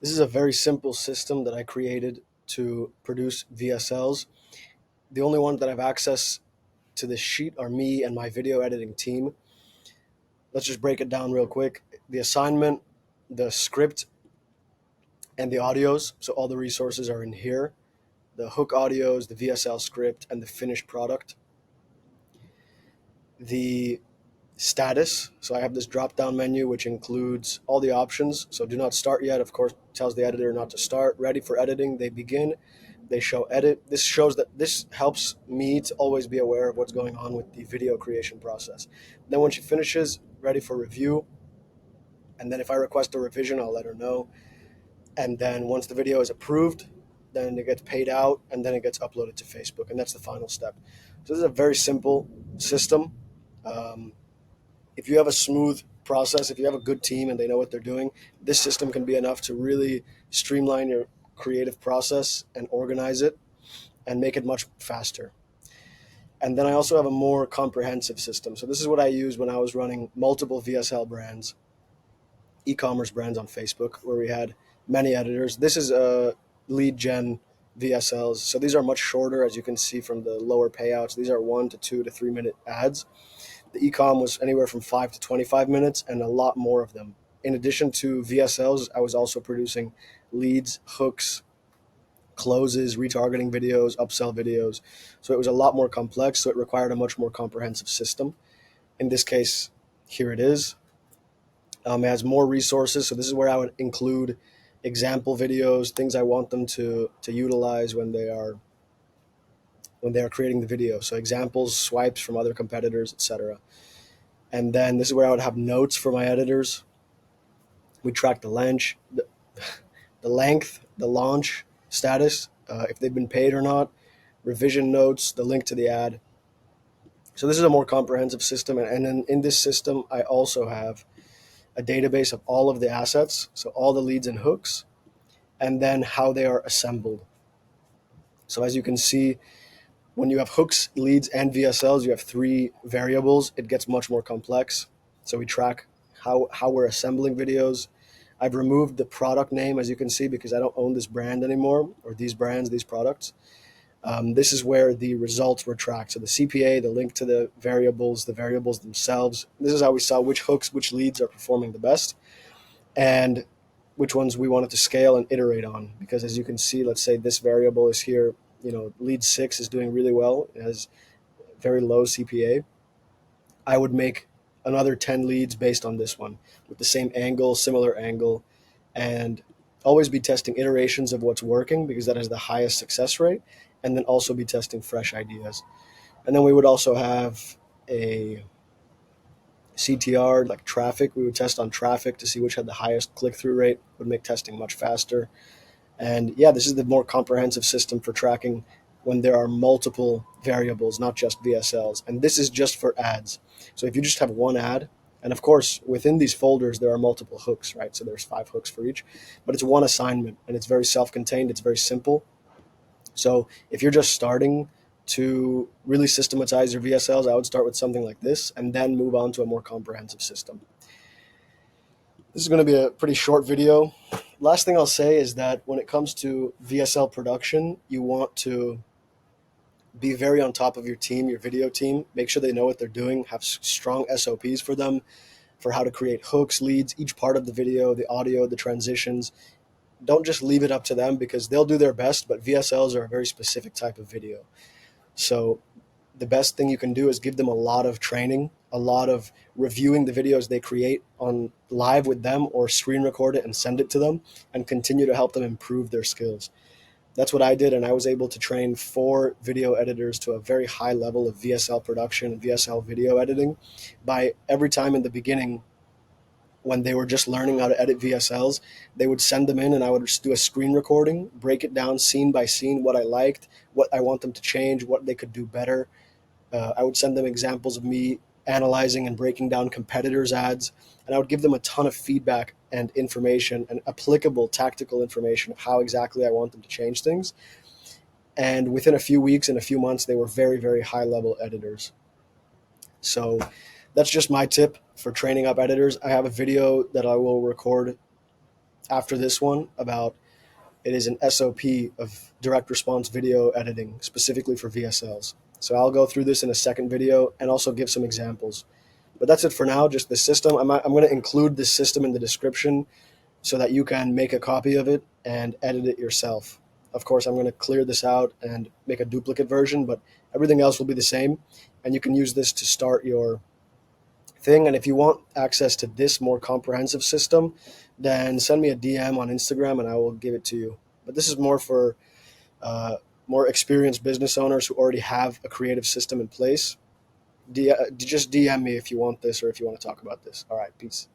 This is a very simple system that I created to produce VSLs. The only one that I have access to this sheet are me and my video editing team. Let's just break it down real quick. The assignment, the script, and the audios. So all the resources are in here. The hook audios, the VSL script, and the finished product. The status. So I have this drop down menu which includes all the options. So do not start yet, of course, tells the editor not to start. Ready for editing, they begin. They show edit. This helps me to always be aware of what's going on with the video creation process. Then when she finishes, ready for review. And then if I request a revision, I'll let her know. And then once the video is approved, then it gets paid out and then it gets uploaded to Facebook. And that's the final step. So this is a very simple system. Um, if you have a smooth process, if you have a good team and they know what they're doing, this system can be enough to really streamline your creative process and organize it and make it much faster. And then I also have a more comprehensive system. So this is what I used when I was running multiple VSL brands, e-commerce brands on Facebook, where we had many editors. This is a lead gen VSLs. So these are much shorter, as you can see from the lower payouts. These are 1 to 2 to 3 minute ads. The ecom was anywhere from 5 to 25 minutes and a lot more of them. In addition to VSLs, I was also producing leads, hooks, closes, retargeting videos, upsell videos. So it was a lot more complex. So it required a much more comprehensive system. In this case, here it is. It has more resources. So this is where I would include example videos, things I want them to utilize when they are creating the video. So examples, swipes from other competitors, etc. And then this is where I would have notes for my editors. We track the length, the launch status, if they've been paid or not, revision notes, the link to the ad. So this is a more comprehensive system. And then in this system, I also have a database of all of the assets, so all the leads and hooks, and then how they are assembled. So as you can see, when you have hooks, leads, and VSLs, you have 3 variables. It gets much more complex. So we track how we're assembling videos. I've removed the product name, as you can see, because I don't own this brand anymore, or these brands, these products. This is where the results were tracked. So the CPA, the link to the variables themselves. This is how we saw which hooks, which leads are performing the best, and which ones we wanted to scale and iterate on. Because as you can see, let's say this variable is here, lead 6 is doing really well. It has very low CPA. I would make another 10 leads based on this one with the same angle, similar angle, and always be testing iterations of what's working because that has the highest success rate, and then also be testing fresh ideas. And then we would also have a CTR, like traffic. We would test on traffic to see which had the highest click-through rate, would make testing much faster. And yeah, this is the more comprehensive system for tracking when there are multiple variables, not just VSLs. And this is just for ads. So if you just have one ad, and of course, within these folders, there are multiple hooks, right? So there's 5 hooks for each, but it's one assignment and it's very self-contained. It's very simple. So if you're just starting to really systematize your VSLs, I would start with something like this and then move on to a more comprehensive system. This is going to be a pretty short video. Last thing I'll say is that when it comes to VSL production, you want to be very on top of your team, your video team. Make sure they know what they're doing, have strong SOPs for them, for how to create hooks, leads, each part of the video, the audio, the transitions. Don't just leave it up to them because they'll do their best, but VSLs are a very specific type of video. So the best thing you can do is give them a lot of training, a lot of reviewing the videos they create on live with them, or screen record it and send it to them and continue to help them improve their skills. That's what I did, and I was able to train 4 video editors to a very high level of VSL production and VSL video editing by every time in the beginning when they were just learning how to edit VSLs, they would send them in and I would just do a screen recording, break it down scene by scene, what I liked, what I want them to change, what they could do better. I would send them examples of me analyzing and breaking down competitors' ads, and I would give them a ton of feedback and information and applicable tactical information of how exactly I want them to change things. And within a few weeks and a few months, they were very, very high-level editors. So that's just my tip for training up editors. I have a video that I will record after this one about it is an SOP of direct response video editing specifically for VSLs. So I'll go through this in a second video and also give some examples. But that's it for now, just the system. I'm going to include this system in the description so that you can make a copy of it and edit it yourself. Of course, I'm going to clear this out and make a duplicate version, but everything else will be the same. And you can use this to start your thing. And if you want access to this more comprehensive system, then send me a DM on Instagram and I will give it to you. But this is more for more experienced business owners who already have a creative system in place. Just DM me if you want this or if you want to talk about this. All right, peace.